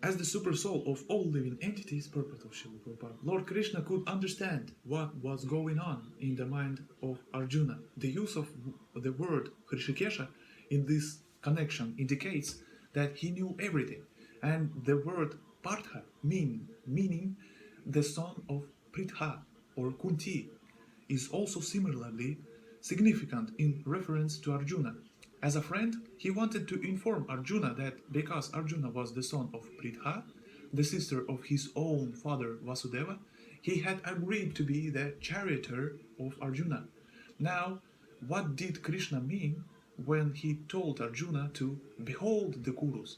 As the super soul of all living entities, purport of Srila Prabhupada, Lord Krishna could understand what was going on in the mind of Arjuna. The use of the word Hrishikesha in this connection indicates that he knew everything, and the word Partha meaning the son of Pritha or Kunti is also similarly significant in reference to Arjuna. As a friend, he wanted to inform Arjuna that because Arjuna was the son of Pritha, the sister of his own father Vasudeva, he had agreed to be the charioteer of Arjuna. Now, what did Krishna mean when he told Arjuna to behold the Kurus?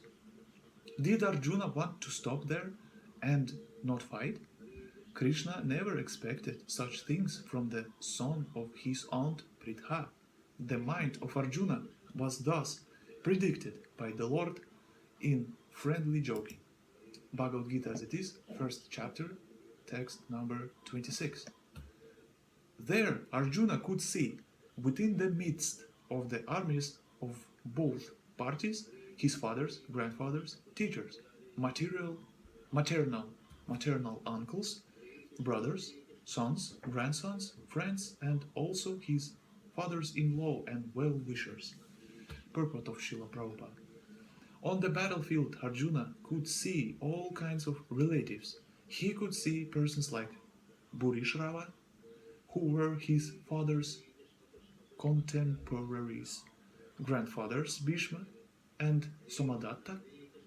Did Arjuna want to stop there and not fight? Krishna never expected such things from the son of his aunt Pritha. The mind of Arjuna was thus predicted by the Lord in friendly joking. Bhagavad Gita as it is, first chapter, text number 26. There Arjuna could see, within the midst of the armies of both parties, his fathers, grandfathers, teachers, maternal uncles, brothers, sons, grandsons, friends, and also his fathers-in-law and well-wishers. Purport of Srila Prabhupada. On the battlefield, Arjuna could see all kinds of relatives. He could see persons like Bhurishrava, who were his father's contemporaries, grandfathers Bhishma and Somadatta,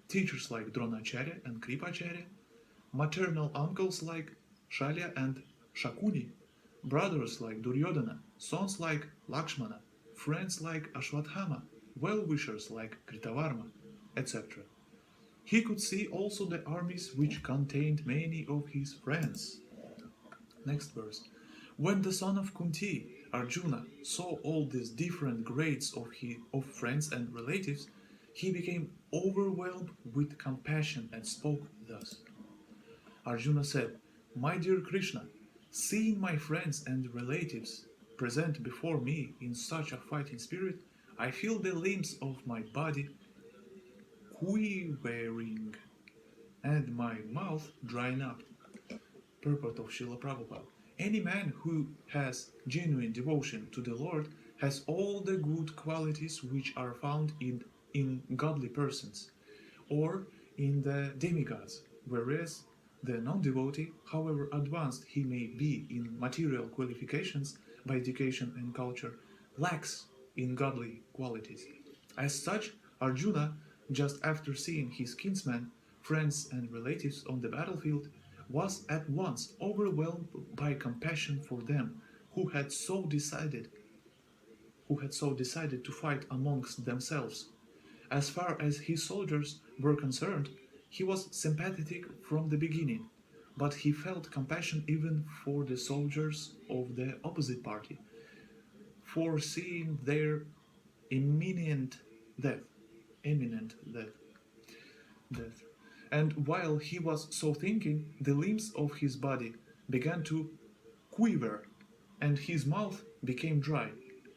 teachers like Dronacharya and Kripacharya, maternal uncles like Shalya and Shakuni, brothers like Duryodhana, sons like Lakshmana, friends like Ashwatthama, well-wishers like Kritavarma, etc. He could see also the armies which contained many of his friends. Next verse. When the son of Kunti, Arjuna, saw all these different grades of friends and relatives, he became overwhelmed with compassion and spoke thus. Arjuna said, "My dear Krishna, seeing my friends and relatives present before me in such a fighting spirit, I feel the limbs of my body quivering and my mouth drying up." Purport of Srila Prabhupada. Any man who has genuine devotion to the Lord has all the good qualities which are found in godly persons or in the demigods, whereas the non-devotee, however advanced he may be in material qualifications by education and culture, lacks in godly qualities. As such, Arjuna, just after seeing his kinsmen, friends and relatives on the battlefield, was at once overwhelmed by compassion for them who had so decided to fight amongst themselves. As far as his soldiers were concerned, he was sympathetic from the beginning, but he felt compassion even for the soldiers of the opposite party, foreseeing their imminent death. And while he was so thinking, the limbs of his body began to quiver, and his mouth became dry.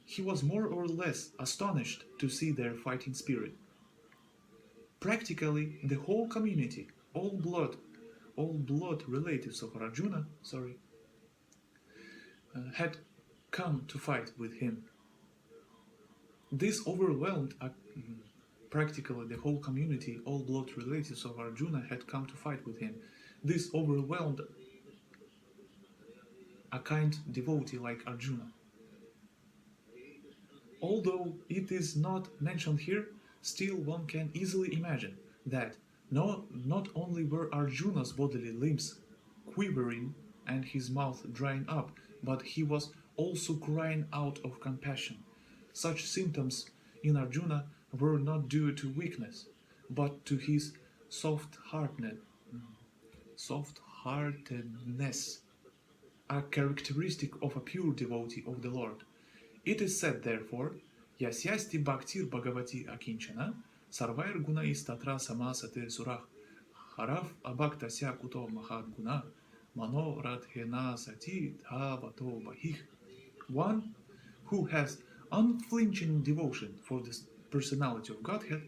He was more or less astonished to see their fighting spirit. Practically, the whole community, all blood relatives of Arjuna, had come to fight with him. This overwhelmed practically the whole community, all blood relatives of Arjuna had come to fight with him. This overwhelmed a kind devotee like Arjuna. Although it is not mentioned here, still one can easily imagine that not only were Arjuna's bodily limbs quivering and his mouth drying up, but he was also crying out of compassion. Such symptoms in Arjuna were not due to weakness, but to his soft-heartedness, a characteristic of a pure devotee of the Lord. It is said, therefore, Yasyasti bhaktir bhagavati akinchana, sarvair gunais tatra samasate surah, haraf abhaktasya kuto mahad guna, mano radhena sati dhavato bahih. One who has unflinching devotion for the personality of Godhead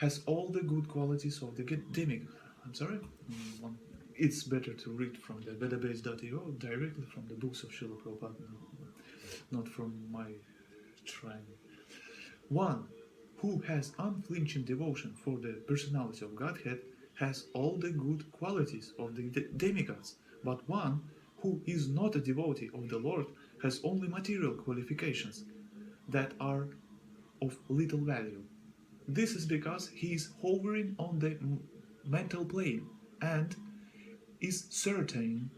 has all the good qualities of the demigod. I'm sorry? It's better to read from the database.io directly from the books of Srila Prabhupada, not from my shrine. One who has unflinching devotion for the personality of Godhead has all the good qualities of the demigods, but one who is not a devotee of the Lord has only material qualifications that are of little value. This is because he is hovering on the mental plane and is certain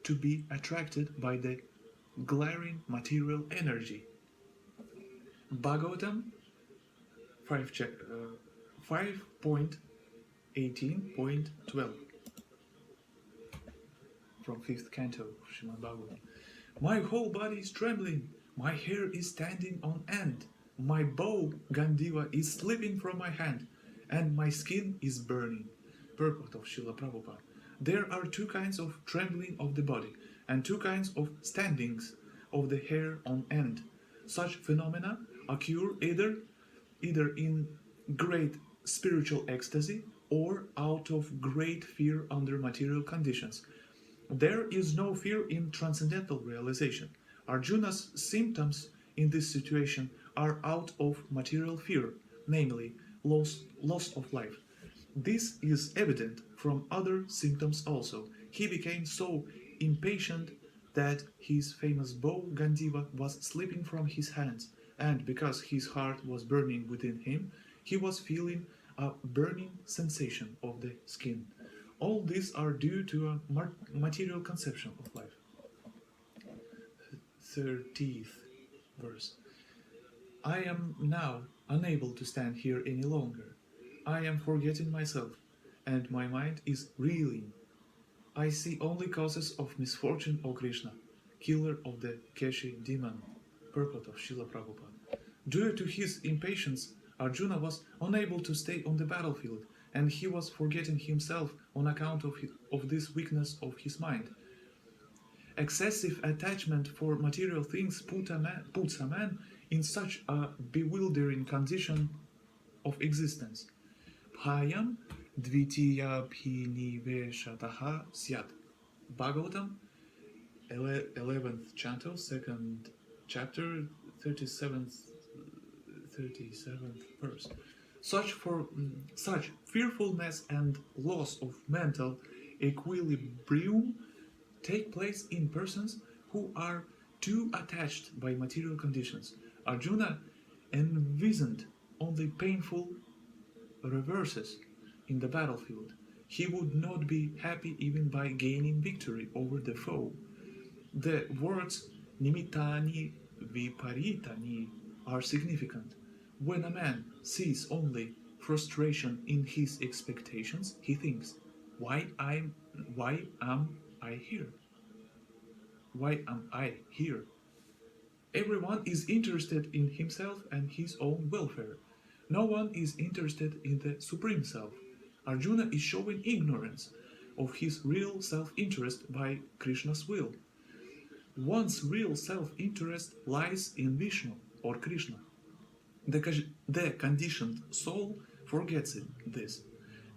to be attracted by the glaring material energy. Bhagavatam 5.18.12 from 5th canto of Srimad Bhagavatam. My whole body is trembling, my hair is standing on end, my bow Gandiva is slipping from my hand, and my skin is burning. Purport of Srila Prabhupada. There are two kinds of trembling of the body, and two kinds of standings of the hair on end. Such phenomena occur either in great spiritual ecstasy or out of great fear under material conditions. There is no fear in transcendental realization. Arjuna's symptoms in this situation are out of material fear, namely loss of life. This is evident from other symptoms also. He became so impatient that his famous bow Gandiva was slipping from his hands, and because his heart was burning within him, he was feeling a burning sensation of the skin. All these are due to a material conception of life. 30th verse. I am now unable to stand here any longer. I am forgetting myself, and my mind is reeling. I see only causes of misfortune, O Krishna, killer of the Keshi demon. Purport of Srila Prabhupada. Due to his impatience, Arjuna was unable to stay on the battlefield, and he was forgetting himself on account of this weakness of his mind. Excessive attachment for material things puts a man in such a bewildering condition of existence. Bhayam dvitiyabhiniveshataha syat. Bhagavatam, 11th canto, 2nd chapter, 37th verse. Such fearfulness and loss of mental equilibrium take place in persons who are too attached by material conditions. Arjuna envisioned only painful reverses in the battlefield. He would not be happy even by gaining victory over the foe. The words nimittani viparitani are significant. When a man sees only frustration in his expectations, he thinks, why am I here? Why am I here? Everyone is interested in himself and his own welfare. No one is interested in the Supreme Self. Arjuna is showing ignorance of his real self-interest by Krishna's will. One's real self-interest lies in Vishnu or Krishna. The conditioned soul forgets this,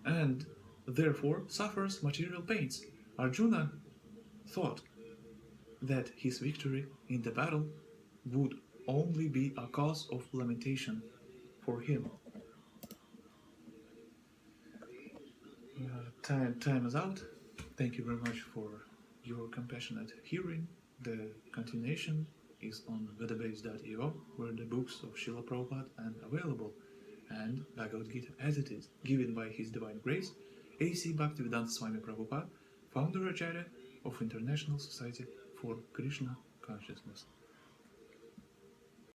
and therefore suffers material pains. Arjuna thought that his victory in the battle would only be a cause of lamentation for him. Time is out. Thank you very much for your compassionate hearing. The continuation is on database.io, where the books of Srila Prabhupada are available, and Bhagavad Gita as it is, given by His Divine Grace, A.C.Bhaktivedanta Swami Prabhupada, Founder-Acharya of International Society for Krishna Consciousness.